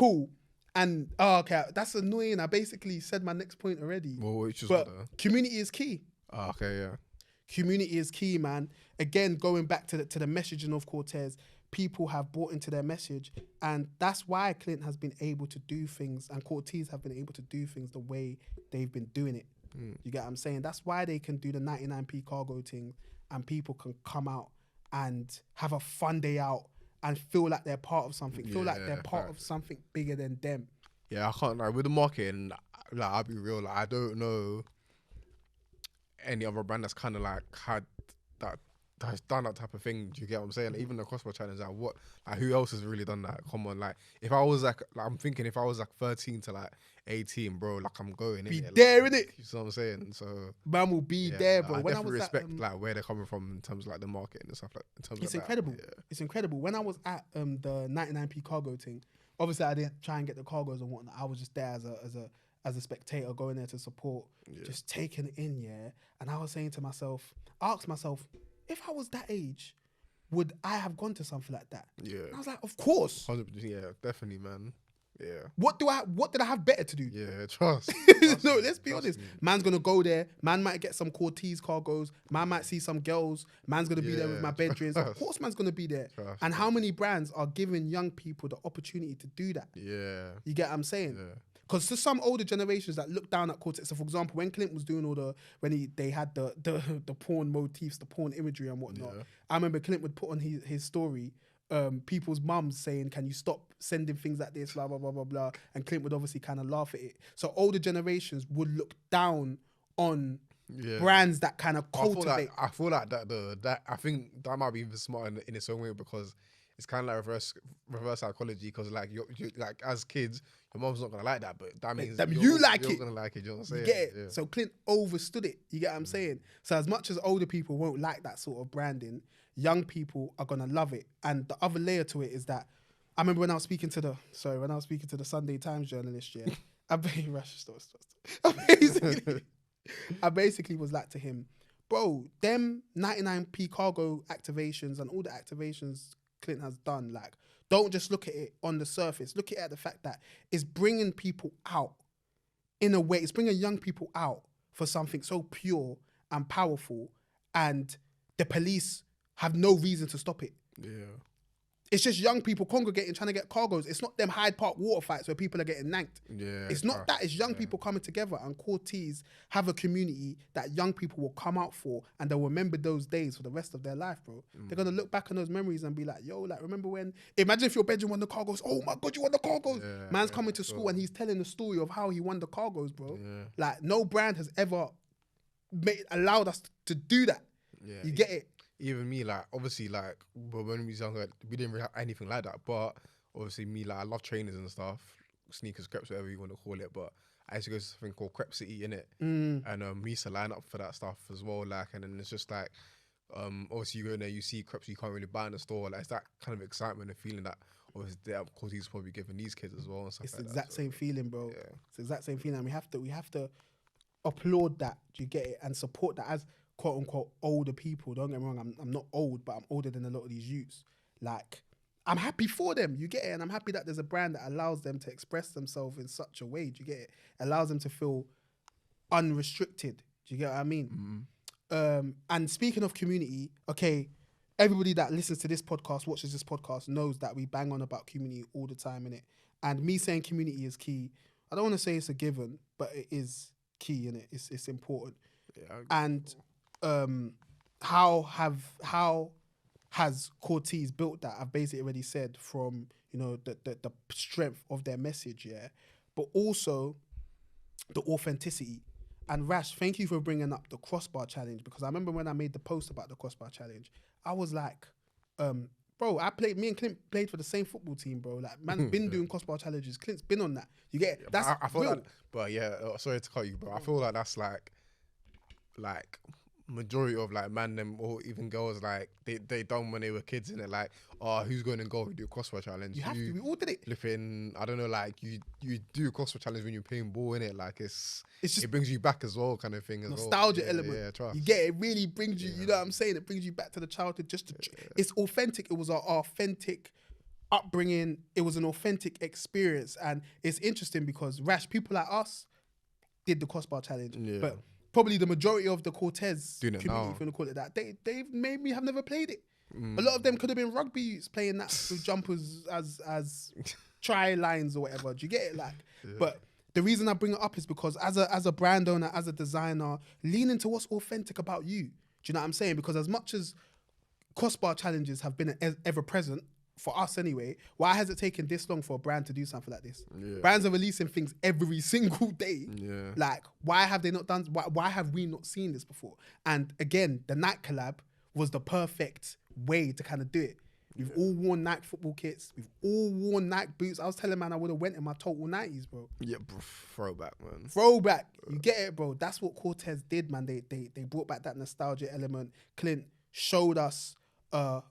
cool. And okay, that's annoying. I basically said my next point already. Well, which is but community is key. Okay, yeah. Community is key, man. Again, going back to the messaging of Corteiz, people have bought into their message, and that's why Clint has been able to do things, and Corteiz have been able to do things the way they've been doing it. You get what I'm saying? That's why they can do the 99p cargo thing, and people can come out and have a fun day out and feel like they're part of something, feel like they're part of something bigger than them. Yeah, I can't, like, with the marketing, like, I'll be real, like, I don't know any other brand that's kind of like had that, that's done that type of thing. Do you get what I'm saying? Like, even the crossbar challenge, like who else has really done that? Come on, like if I was like I'm thinking if I was like 13 to like 18, bro, like I'm going be in there, like, innit? You know what I'm saying? So man will be there, bro. I When I definitely was respect at, like where they're coming from in terms of like the marketing and stuff like in terms it's of incredible. That. Yeah. It's incredible. When I was at the 99p cargo thing, obviously I didn't try and get the cargos and whatnot. I was just there as a spectator, going there to support, just taking it in, And I was saying to myself, ask myself, if I was that age, would I have gone to something like that? Yeah. And I was like, of course. 100%, yeah, definitely, man. Yeah. What did I have better to do? Yeah, trust. No, let's be honest. Me. Man's gonna go there. Man might get some Corteiz cargos. Man might see some girls. Man's gonna be there with my bedrooms. Of course, man's gonna be there. And how many brands are giving young people the opportunity to do that? Yeah. You get what I'm saying? Yeah. Because to some older generations that look down at Corteiz, so for example, when Clint was doing they had the porn motifs, the porn imagery and whatnot, I remember Clint would put on his story, people's mums saying, can you stop sending things like this, blah, blah, blah, blah, blah. And Clint would obviously kind of laugh at it. So older generations would look down on brands that kind of cultivate. I feel like that I think that might be even smart in its own way, because it's kind of like reverse psychology, because like you like as kids, your mom's not gonna like that, but that means you're gonna like it. You know what I'm saying? You get it? Yeah. So Clint overstood it. You get what I'm saying? So as much as older people won't like that sort of branding, young people are gonna love it. And the other layer to it is that I remember when I was speaking to the Sunday Times journalist, I basically was like to him, bro, them 99p cargo activations and all the activations Clint has done, like, don't just look at it on the surface. Look at the fact that it's bringing people out in a way. It's bringing young people out for something so pure and powerful, and the police have no reason to stop it. Yeah. It's just young people congregating, trying to get cargos. It's not them Hyde Park water fights where people are getting nanked. Yeah, it's not that. It's young people coming together, and Corteiz have a community that young people will come out for, and they'll remember those days for the rest of their life, bro. They're going to look back on those memories and be like, yo, like, remember when... Imagine if your bedroom won the cargos. Oh, my God, you won the cargos. Yeah, man's coming to school and he's telling the story of how he won the cargos, bro. Yeah. Like, no brand has ever allowed us to do that. Yeah. You get it? Even me, like, obviously, like, when we was younger, we didn't really have anything like that. But obviously, me, like, I love trainers and stuff, sneakers, crepes, whatever you want to call it. But I used to go to something called Crep City, innit? And we used to line up for that stuff as well. Like, and then it's just like, obviously, you go in there, you see crepes you can't really buy in the store. Like, it's that kind of excitement and feeling that, obviously, because he's probably giving these kids as well and stuff. It's like the exact same feeling, bro. Yeah. It's the exact same feeling. And we have to applaud that. Do you get it? And support that as quote unquote older people. Don't get me wrong, I'm not old, but I'm older than a lot of these youths. Like, I'm happy for them, you get it? And I'm happy that there's a brand that allows them to express themselves in such a way, do you get it? Allows them to feel unrestricted, do you get what I mean? And speaking of community, okay, everybody that listens to this podcast, watches this podcast, knows that we bang on about community all the time, innit? And me saying community is key, I don't want to say it's a given, but it is key, innit? It's important. Yeah, and how has Corteiz built that? I've basically already said, from, you know, the strength of their message, but also the authenticity. And Rash, thank you for bringing up the crossbar challenge, because I remember when I made the post about the crossbar challenge, I was like, bro, me and Clint played for the same football team, bro. Like, man's been doing crossbar challenges. Clint's been on that. You get it? That's I feel real. like, but yeah, sorry to cut you, bro. I feel like that's like majority of like man them or even girls, like they done when they were kids, in it, like, oh, who's going to go do a crossbar challenge? You have to. We all did it. Flipping, I don't know, like you do a crossbar challenge when you're playing ball, in it, like it's just, it brings you back as well, kind of thing. As nostalgia well. element. Yeah, trust. You get it. It really brings you. You know what I'm saying? It brings you back to the childhood. It's authentic. It was our authentic upbringing, it was an authentic experience. And it's interesting because people like us did the crossbar challenge, but probably the majority of the Corteiz community, if you want to call it that, they maybe have never played it. A lot of them could have been rugby youths playing that with jumpers as try lines or whatever. Do you get it? But the reason I bring it up is because as a brand owner, as a designer, lean into what's authentic about you. Do you know what I'm saying? Because as much as crossbar challenges have been ever present, for us anyway, why has it taken this long for a brand to do something like this? Brands are releasing things every single day. Like, why have they not done, why have we not seen this before? And again, the Nike collab was the perfect way to kind of do it. We've all worn Nike football kits. We've all worn Nike boots. I was telling man I would have went in my total 90s, bro. Yeah, bro, throwback, man. Throwback. You get it, bro. That's what Corteiz did, man. They brought back that nostalgia element. Clint showed us a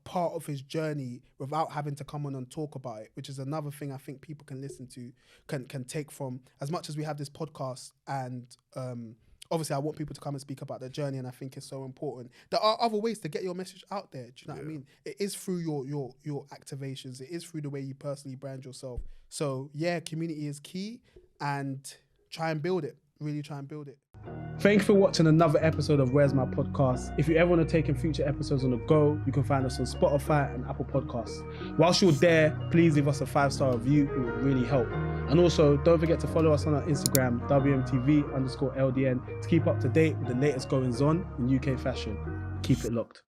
part of his journey without having to come on and talk about it, which is another thing I think people can listen to, can take from, as much as we have this podcast, and obviously I want people to come and speak about their journey, and I think it's so important. There are other ways to get your message out there. Do you know what I mean? It is through your activations. It is through the way you personally brand yourself. So yeah, community is key, and try and build it. Really try and build it. Thank you for watching another episode of Where's My Podcast. If you ever want to take in future episodes on the go, you can find us on Spotify and Apple Podcasts. Whilst you're there, please leave us a 5-star review. It would really help. And also, don't forget to follow us on our Instagram, WMTV_LDN, to keep up to date with the latest goings on in UK fashion. Keep it locked.